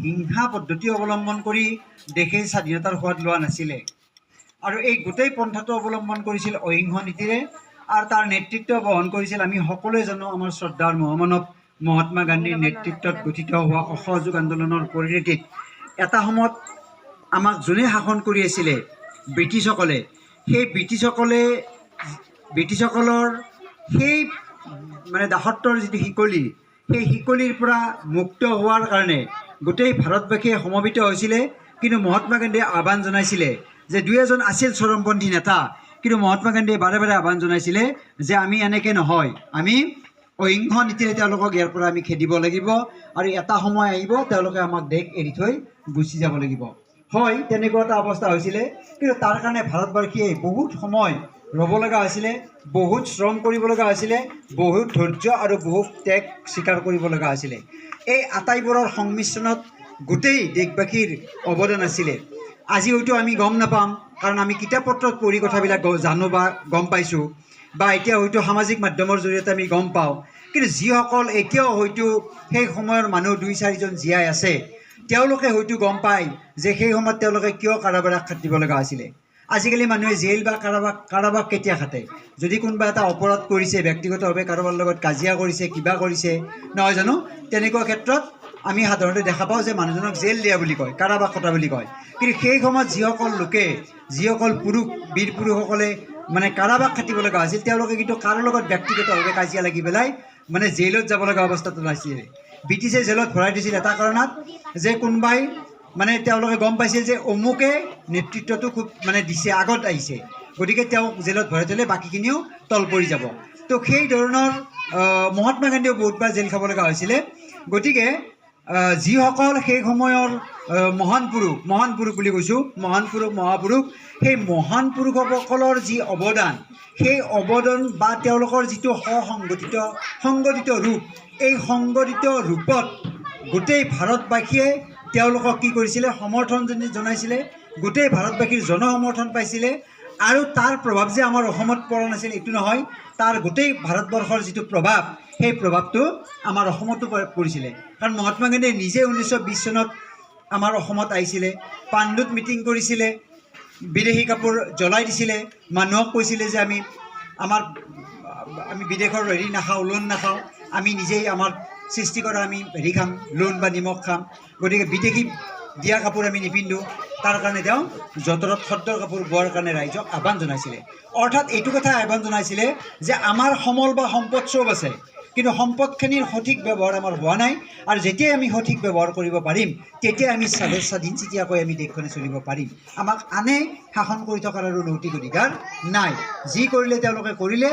হিংসা পদ্ধতি অৱলম্বন কৰি দেশে স্বাধীনতাৰ সোৱাদ লোৱা নাছিলে আৰু এই গোটেই পন্থাটো অৱলম্বন কৰিছিল অহিংস নীতিৰে আৰু তাৰ নেতৃত্ব বহন কৰিছিল আমি সকলোৱে জানো আমাৰ শ্ৰদ্ধাৰ মহামানৱ মহাত্মা গান্ধীৰ নেতৃত্বত গঠিত হোৱা অসহযোগ আন্দোলনৰ পৰিণতিত এটা সময়ত আমাক যোনে শাসন কৰি আছিলে ব্ৰিটিছসকলে সেই ব্ৰিটিছসকলৰ সেই মানে দাসত্বৰ যিটো শিকলি সেই শিকলিৰ পৰা মুক্ত হোৱাৰ কাৰণে গোটেই ভাৰতবাসীয়ে সমবেত হৈছিলে কিন্তু মহাত্মা গান্ধীয়ে আহ্বান জনাইছিলে যে দুই এজন আছিল চৰমপন্থী নেতা কিন্তু মহাত্মা গান্ধীয়ে বাৰে বাৰে আহ্বান জনাইছিলে যে আমি এনেকৈ নহয় আমি অহিংস নীতিৰে তেওঁলোকক ইয়াৰ পৰা আমি খেদিব লাগিব আৰু এটা সময় আহিব তেওঁলোকে আমাক দেশ এৰি থৈ গুচি যাব লাগিব হয় তেনেকুৱা এটা অৱস্থা হৈছিলে কিন্তু তাৰ কাৰণে ভাৰতবাসীয়ে বহুত সময় ৰ'ব লগা হৈছিলে বহুত শ্ৰম কৰিব লগা হৈছিলে বহুত ধৈৰ্য আৰু বহুত ত্যাগ স্বীকাৰ কৰিব লগা হৈছিলে এই আটাইবোৰৰ সংমিশ্ৰণত গোটেই দেশবাসীৰ অৱদান আছিলে আজি হয়তো আমি গম নাপাম কাৰণ আমি কিতাপ পত্ৰত পঢ়ি কথাবিলাক জানো বা গম পাইছোঁ বা এতিয়া হয়তো সামাজিক মাধ্যমৰ জৰিয়তে আমি গম পাওঁ কিন্তু যিসকল এতিয়াও হয়তো সেই সময়ৰ মানুহ 2-4জন জীয়াই আছে তেওঁলোকে হয়তো গম পায় যে সেই সময়ত তেওঁলোকে কিয় কাৰাবাস খাটিব লগা হৈছিলে আজিকালি মানুহে জেল বা কাৰাবাস কেতিয়া খাটে যদি কোনোবা এটা অপৰাধ কৰিছে ব্যক্তিগতভাৱে কাৰোবাৰ লগত কাজিয়া কৰিছে কিবা কৰিছে নহয় জানো তেনেকুৱা ক্ষেত্ৰত আমি সাধাৰণতে দেখা পাওঁ যে মানুহজনক জেল দিয়া বুলি কয় কাৰাবাস খটা বুলি কয় কিন্তু সেই সময়ত যিসকল বীৰ পুৰুষসকলে মানে কাৰাবাস খাটিব লগা হৈছিল তেওঁলোকে কিন্তু কাৰো লগত ব্যক্তিগতভাৱে কাজিয়া লাগি পেলাই মানে জেলত যাব লগা অৱস্থাটো নাছিলে ব্ৰিটিছে জেলত ভৰাই দিছিল এটা কাৰণত যে কোনোবাই মানে তেওঁলোকে গম পাইছিল যে অমুকে নেতৃত্বটো খুব মানে দিছে আগত আহিছে গতিকে তেওঁক জেলত ভৰাই থ'লে বাকীখিনিও তল পৰি যাব তো সেই ধৰণৰ মহাত্মা গান্ধীয়েও বহুতবাৰ জেল খাব লগা হৈছিলে গতিকে যিসকল সেই সময়ৰ মহান পুৰুষ বুলি কৈছোঁ মহাপুৰুষ সেই মহান পুৰুষসকলৰ যি অৱদান সেই অৱদান বা তেওঁলোকৰ যিটো সংগঠিত ৰূপ এই সংগঠিত ৰূপত গোটেই ভাৰতবাসীয়ে তেওঁলোকক কি কৰিছিলে সমৰ্থন জনাইছিলে গোটেই ভাৰতবাসীৰ জনসমৰ্থন পাইছিলে আৰু তাৰ প্ৰভাৱ যে আমাৰ অসমত পৰা নাছিল এইটো নহয় তাৰ গোটেই ভাৰতবৰ্ষৰ যিটো প্ৰভাৱ সেই প্ৰভাৱটো আমাৰ অসমতো পৰিছিলে কাৰণ মহাত্মা গান্ধীয়ে নিজে 1920 চনত আমাৰ অসমত আহিছিলে পাণ্ডুত মিটিং কৰিছিলে বিদেশী কাপোৰ জ্বলাই দিছিলে মানুহক কৈছিলে যে আমি বিদেশৰ হেৰি নাখাওঁ লোন নাখাওঁ আমি নিজেই আমাৰ সৃষ্টি কৰা আমি হেৰি খাম লোন বা নিমখ খাম গতিকে বিদেশী দিয়া কাপোৰ আমি নিপিন্ধোঁ তাৰ কাৰণে তেওঁ যঁতৰত খদ্দৰ কাপোৰ বোৱাৰ কাৰণে ৰাইজক আহ্বান জনাইছিলে অৰ্থাৎ এইটো কথা আহ্বান জনাইছিলে যে আমাৰ সমল বা সম্পদ চব আছে কিন্তু সম্পদখিনিৰ সঠিক ব্যৱহাৰ আমাৰ হোৱা নাই আৰু যেতিয়াই আমি সঠিক ব্যৱহাৰ কৰিব পাৰিম তেতিয়াই আমি স্বাধীন চিতীয়াকৈ আমি দেশখনে চলিব পাৰিম আমাক আনে শাসন কৰি থকাৰ আৰু নৈতিক অধিকাৰ নাই যি কৰিলে তেওঁলোকে কৰিলে